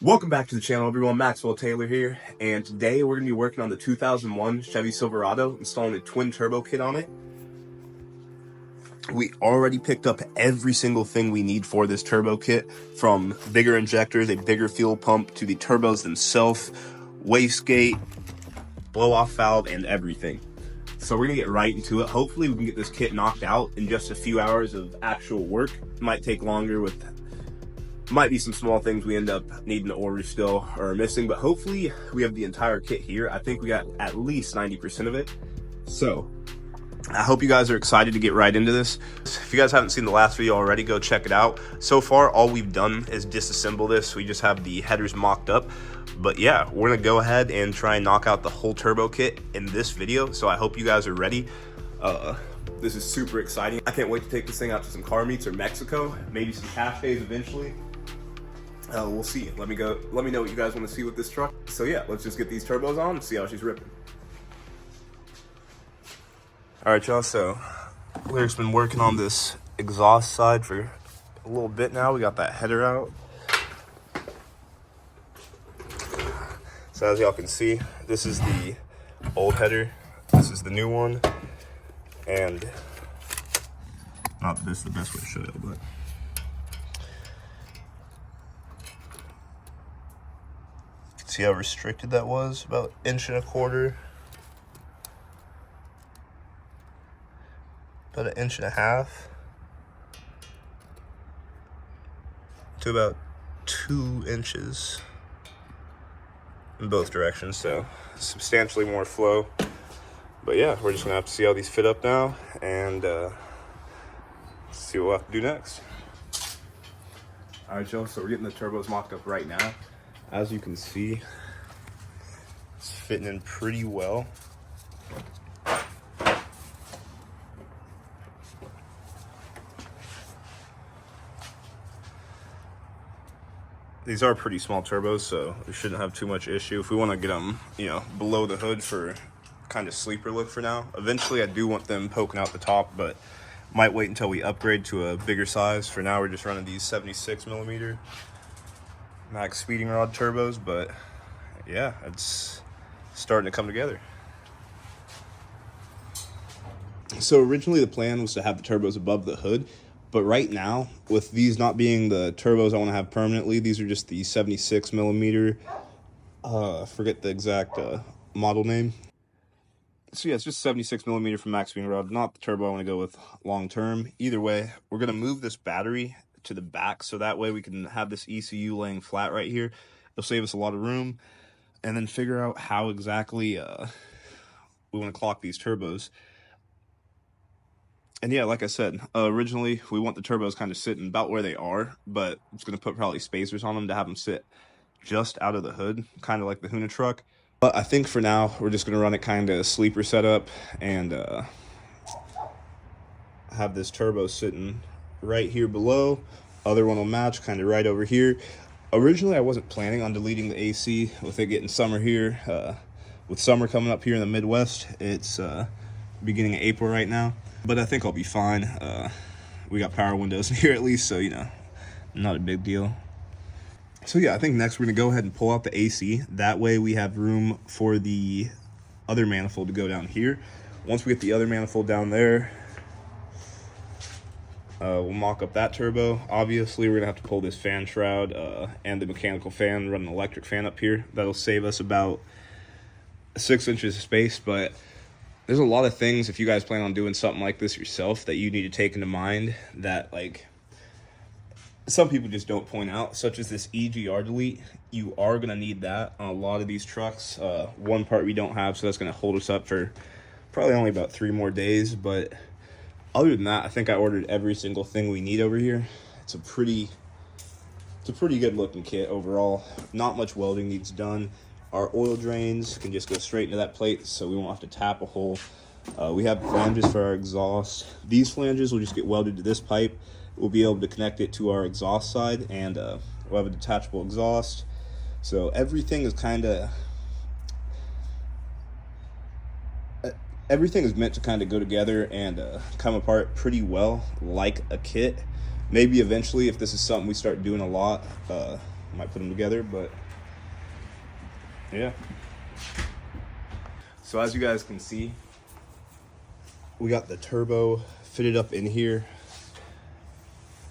Welcome back to the channel, everyone. Maxwell Taylor here, and today we're going to be working on the 2001 Chevy Silverado, installing a twin turbo kit on it. We already picked up every single thing we need for this turbo kit, from bigger injectors, a bigger fuel pump, to the turbos themselves, wastegate, blow-off valve, and everything. So we're going to get right into it. Hopefully we can get this kit knocked out in just a few hours of actual work. It might take longer with might be some small things we end up needing to order still or are missing, but hopefully we have the entire kit here. I think we got at least 90% of it. So I hope you guys are excited to get right into this. If you guys haven't seen the last video already, go check it out. So far, all we've done is disassemble this. We just have the headers mocked up. But yeah, we're gonna go ahead and try and knock out the whole turbo kit in this video. So I hope you guys are ready. This is super exciting. I can't wait to take this thing out to some car meets or Mexico, maybe some cash days eventually. We'll see. Let me know what you guys want to see with this truck. So yeah, let's just get these turbos on and see how she's ripping. All right, y'all, so Lyric's been working on this exhaust side for a little bit now. We got that header out. So as y'all can see, this is the old header. This is the new one. And not that this is the best way to show you, but see how restricted that was? About 1.25 inches. About 1.5 inches. To about 2 inches in both directions, so substantially more flow. But yeah, we're just gonna have to see how these fit up now and see what we'll have to do next. All right, y'all, so we're getting the turbos mocked up right now. As you can see, it's fitting in pretty well. These are pretty small turbos, so we shouldn't have too much issue. If we want to get them, below the hood for kind of sleeper look for now. Eventually, I do want them poking out the top, but might wait until we upgrade to a bigger size. For now, we're just running these 76mm. Max speeding rod turbos, but yeah, it's starting to come together. So originally the plan was to have the turbos above the hood, but right now, with these not being the turbos I want to have permanently, these are just the 76mm. I forget the exact model name. So yeah, it's just 76mm from max speeding rod, not the turbo I want to go with long term. Either way, we're gonna move this battery to the back, so that way we can have this ECU laying flat right here. It'll save us a lot of room, and then figure out how exactly we want to clock these turbos. And yeah, like I said, originally we want the turbos kind of sitting about where they are, but I'm just going to put probably spacers on them to have them sit just out of the hood, kind of like the Huna truck. But I think for now, we're just going to run it kind of sleeper setup and have this turbo sitting right here below. Other one will match kind of right over here. Originally I wasn't planning on deleting the AC with it getting summer here. With summer coming up here in the Midwest, it's beginning of April right now, but I think I'll be fine. We got power windows here at least, so not a big deal. So yeah, I think next we're gonna go ahead and pull out the AC. That way we have room for the other manifold to go down here. Once we get the other manifold down there, we'll mock up that turbo. Obviously, we're gonna have to pull this fan shroud and the mechanical fan, run an electric fan up here. That'll save us about 6 inches of space, but there's a lot of things, if you guys plan on doing something like this yourself, that you need to take into mind that, like, some people just don't point out, such as this EGR delete. You are gonna need that on a lot of these trucks. One part we don't have, so that's gonna hold us up for probably only about 3 more days, but other than that, I think I ordered every single thing we need over here. It's a pretty good looking kit overall. Not much welding needs done. Our oil drains can just go straight into that plate, so we won't have to tap a hole. We have flanges for our exhaust. These flanges will just get welded to this pipe. We'll be able to connect it to our exhaust side, and we'll have a detachable exhaust. So everything is everything is meant to kind of go together and come apart pretty well, like a kit. Maybe eventually, if this is something we start doing a lot, Might put them together, but yeah. So as you guys can see, we got the turbo fitted up in here.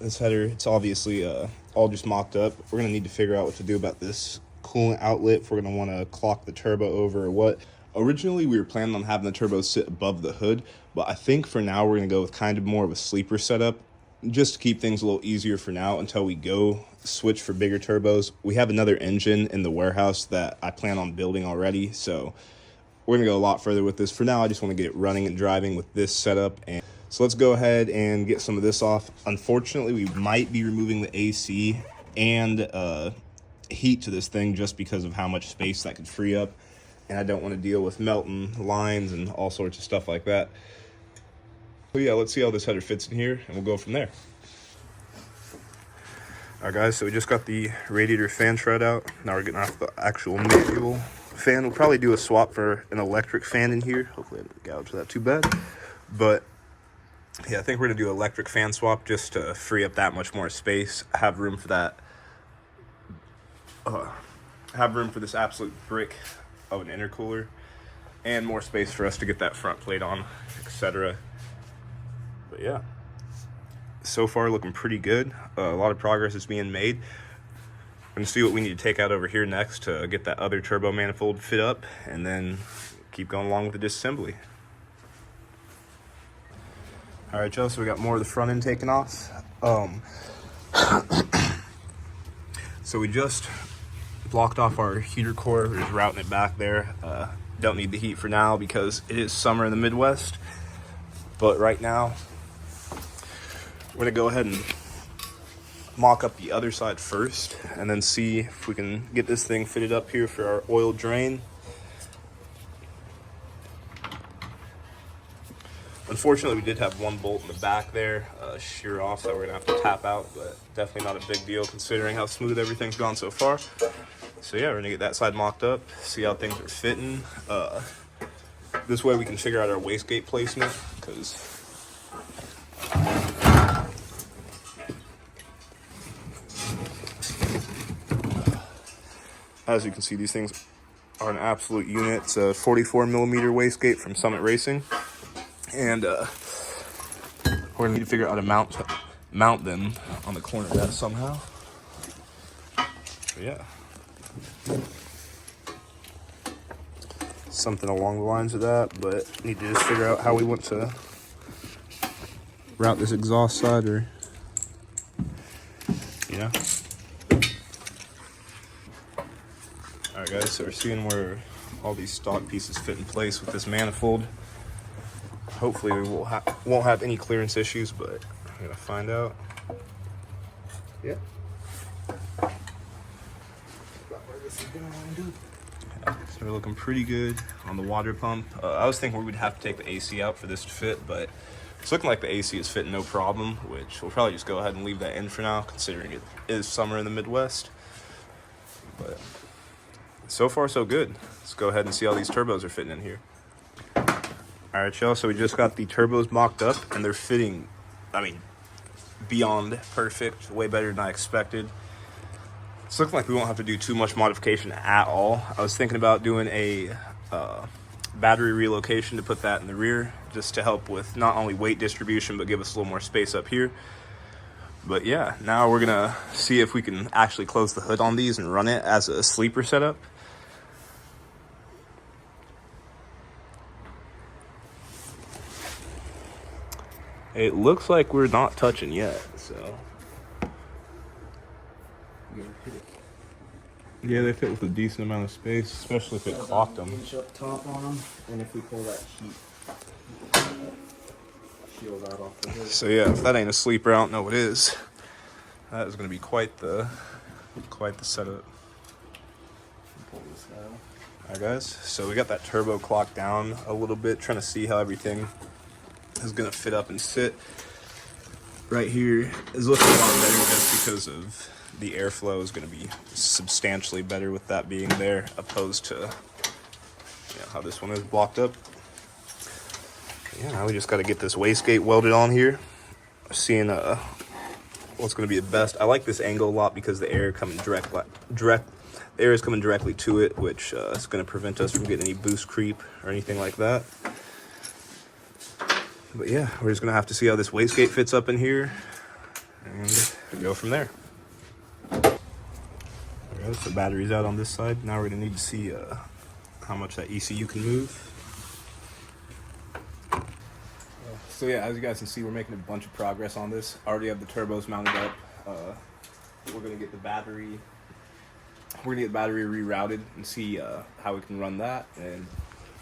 This header, it's obviously all just mocked up. We're gonna need to figure out what to do about this coolant outlet, if we're gonna wanna clock the turbo over or what. Originally, we were planning on having the turbo sit above the hood, but I think for now we're gonna go with kind of more of a sleeper setup, just to keep things a little easier for now until we go switch for bigger turbos. We have another engine in the warehouse that I plan on building already, so we're gonna go a lot further with this. For now, I just wanna get it running and driving with this setup. And so let's go ahead and get some of this off. Unfortunately, we might be removing the AC and heat to this thing just because of how much space that could free up. And I don't want to deal with melting lines and all sorts of stuff like that. So yeah, let's see how this header fits in here and we'll go from there. All right guys, so we just got the radiator fan shroud out. Now we're getting off the actual manual fan. We'll probably do a swap for an electric fan in here. Hopefully I didn't gouge that too bad. But yeah, I think we're gonna do electric fan swap just to free up that much more space. Have room for that. Have room for this absolute brick of an intercooler, and more space for us to get that front plate on, etc. But yeah, so far looking pretty good. A lot of progress is being made. I'm gonna see what we need to take out over here next to get that other turbo manifold fit up, and then keep going along with the disassembly. All right, Joe, so we got more of the front end taken off. So we just blocked off our heater core. We're just routing it back there. Don't need the heat for now because it is summer in the Midwest. But right now, we're gonna go ahead and mock up the other side first and then see if we can get this thing fitted up here for our oil drain. Unfortunately, we did have one bolt in the back there, shear off, that we're gonna have to tap out, but definitely not a big deal considering how smooth everything's gone so far. So yeah, we're gonna get that side mocked up, see how things are fitting. This way we can figure out our wastegate placement, because as you can see, these things are an absolute unit. It's a 44 millimeter wastegate from Summit Racing. And we're gonna need to figure out how to mount them on the corner of that somehow. But yeah, something along the lines of that, but need to just figure out how we want to route this exhaust side, or yeah. All right, guys. So we're seeing where all these stock pieces fit in place with this manifold. Hopefully we won't have any clearance issues, but I'm gonna find out. Yeah. So we're looking pretty good on the water pump. I was thinking we would have to take the AC out for this to fit, but it's looking like the AC is fitting no problem, which we'll probably just go ahead and leave that in for now, considering it is summer in the Midwest. But so far so good. Let's go ahead and see how these turbos are fitting in here. All right, y'all, so we just got the turbos mocked up, and they're fitting, I mean, beyond perfect, way better than I expected. It's looking like we won't have to do too much modification at all. I was thinking about doing a battery relocation to put that in the rear, just to help with not only weight distribution, but give us a little more space up here. But yeah, now we're gonna see if we can actually close the hood on these and run it as a sleeper setup. It looks like we're not touching yet, so. Yeah, they fit with a decent amount of space, especially if it clocked them. Inch up top on them, and if we pull that heat shield out off the hood. So yeah, if that ain't a sleeper, I don't know what is. That is going to be quite the setup. Pull this out. All right, guys. So we got that turbo clocked down a little bit, trying to see how everything is going to fit up and sit. Right here is looking a lot better just because of the airflow is going to be substantially better with that being there, opposed to how this one is blocked up. Yeah, now we just got to get this wastegate welded on here. Seeing what's going to be the best. I like this angle a lot because the air coming the air is coming directly to it, which is going to prevent us from getting any boost creep or anything like that. But yeah, we're just going to have to see how this wastegate fits up in here and go from there. Alright, so the battery's out on this side. Now we're going to need to see how much that ECU can move. So yeah, as you guys can see, we're making a bunch of progress on this. I already have the turbos mounted up. We're gonna get the battery. We're gonna get the battery rerouted and see how we can run that, and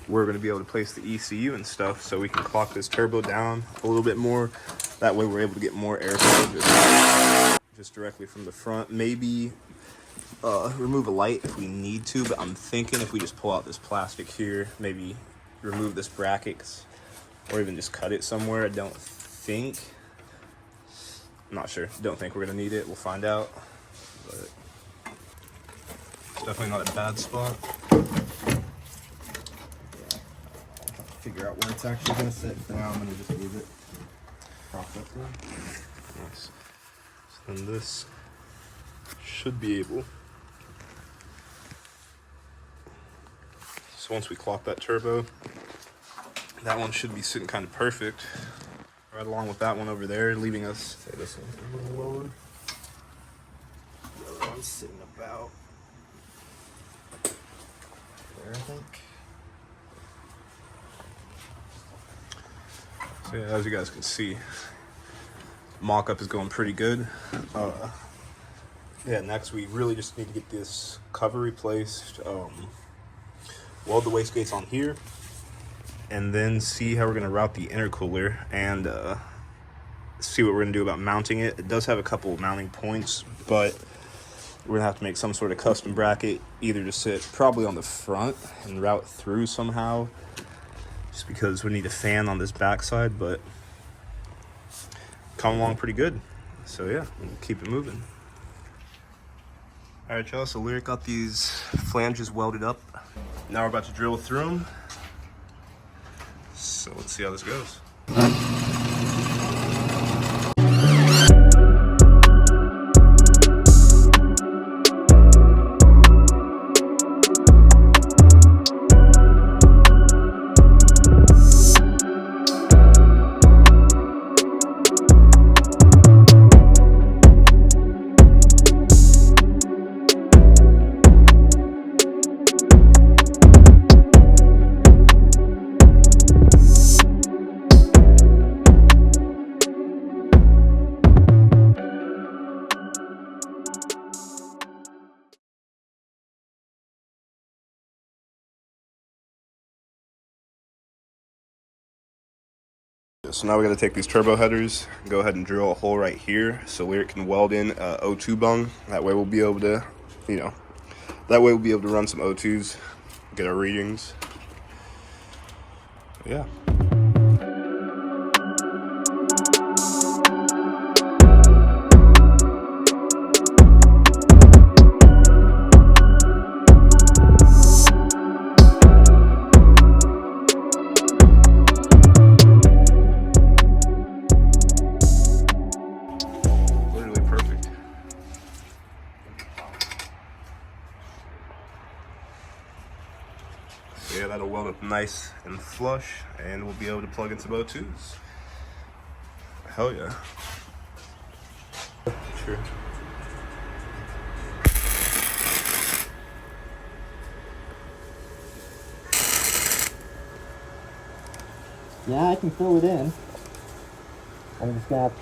we're gonna be able to place the ECU and stuff so we can clock this turbo down a little bit more. That way, we're able to get more airflow just directly from the front. Maybe remove a light if we need to, but I'm thinking if we just pull out this plastic here, maybe remove this bracket. Or even just cut it somewhere. I don't think. I'm not sure. Don't think we're gonna need it. We'll find out. But it's definitely not a bad spot. Yeah. Figure out where it's actually gonna sit. For now, I'm gonna just leave it propped up there. Nice. So then this should be able. So once we clock that turbo, that one should be sitting kind of perfect, right along with that one over there, leaving us. Say this one's a little lower. The other one's sitting about there, I think. So yeah, as you guys can see, mock-up is going pretty good. Yeah, next we really just need to get this cover replaced, weld the wastegates on here, and then see how we're going to route the intercooler and see what we're going to do about mounting it. It does have a couple of mounting points, but we're going to have to make some sort of custom bracket, either to sit probably on the front and route through somehow, just because we need a fan on this backside, but come along pretty good. So yeah, we'll keep it moving. All right, y'all, so Lyric got these flanges welded up. Now we're about to drill through them. So let's see how this goes. So now we got to take these turbo headers, go ahead and drill a hole right here so Lyric can weld in O2 bung. That way we'll be able to, run some O2s, get our readings. Yeah. Yeah, that'll weld up nice and flush, and we'll be able to plug in some O2s. Hell yeah. Sure. Yeah, I can fill it in. I'm just gonna have to